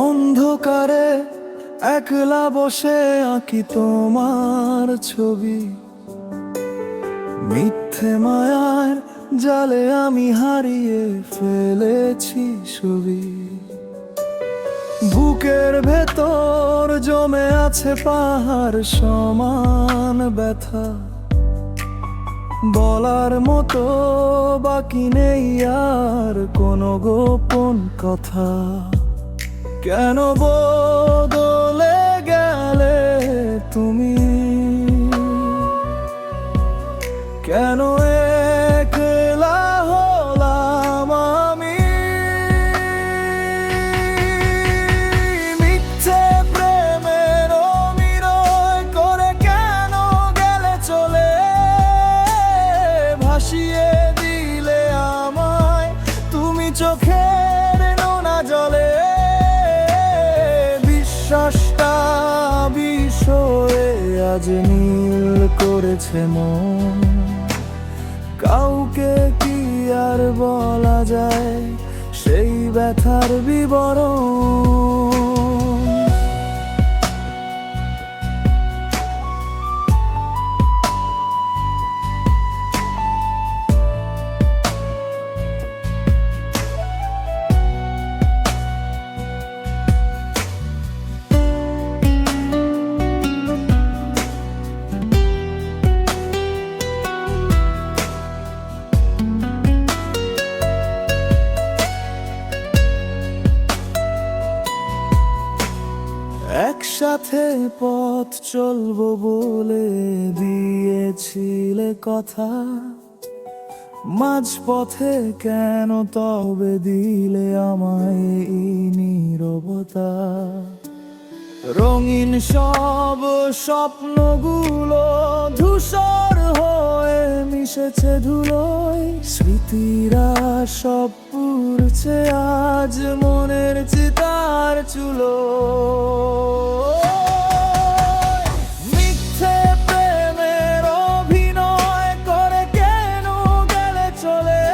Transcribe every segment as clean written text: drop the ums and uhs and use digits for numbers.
অন্ধকারে একলা বসে আঁকি তোমার ছবি, মিথ্যে মায়ার জালে আমি হারিয়ে ফেলেছি ছবি। বুকের ভেতর জমে আছে পাহাড় সমান ব্যথা, বলার মতো বাকি নেই আর কোনো গোপন কথা। কেন বদলে গেলে তুমি, কেন একলা হলাম আমি? মিথ্যে প্রেমের অভিনয় করে কেন গেলে চলে, ভাসিয়ে দিলে আমায় তুমি চোখের নোনা জলে। বিশ্বাসটা বিষয়ে আজ নীল করেছে মন, কাউকে কি আর বলা যায় সেই ব্যথার বিবরণ? একসাথে পথ চলবো বলে দিয়েছিলে কথা, মাঝপথে কেন তবে দিলে আমায় এই নীরবতা? রঙিন সব স্বপ্নগুলো ধূসর হয়ে মিশেছে ধুলোয়, স্মৃতিরা সব পুড়ছে আজ মনের চিতার চুলো। মিথ্যে প্রেমের অভিনয় করে কেন গেলে চলে,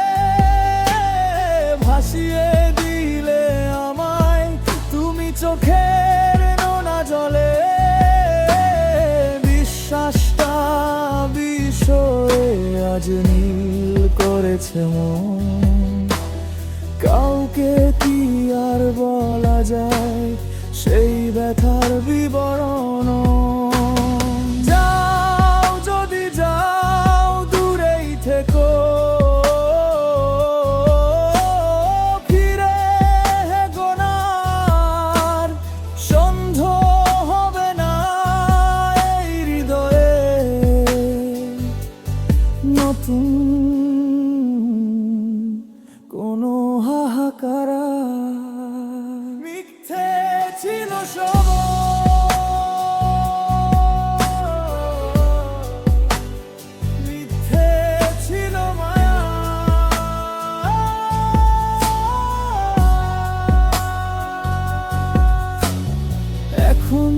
ভাসিয়ে দিলে আমায় তুমি চোখের নোনা জলে। বিশ্বাসটা বিষয়ে আজ নীল করেছে মন, কাউকে কি আর বলা যায় সেই ব্যথার বিবরণ? যাও যদি যাও দূরেই থেকো, ফিরে হেগো না আর, সন্ধ্যা হবে না এই হৃদয়ে নতুন কোনো হাহাকারা। মিথ্যে ছিল সব, মিথ্যে ছিল মায়া, এখন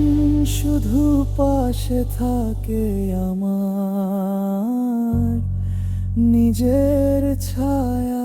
শুধু পাশে থাকে আমার নিজের ছায়া।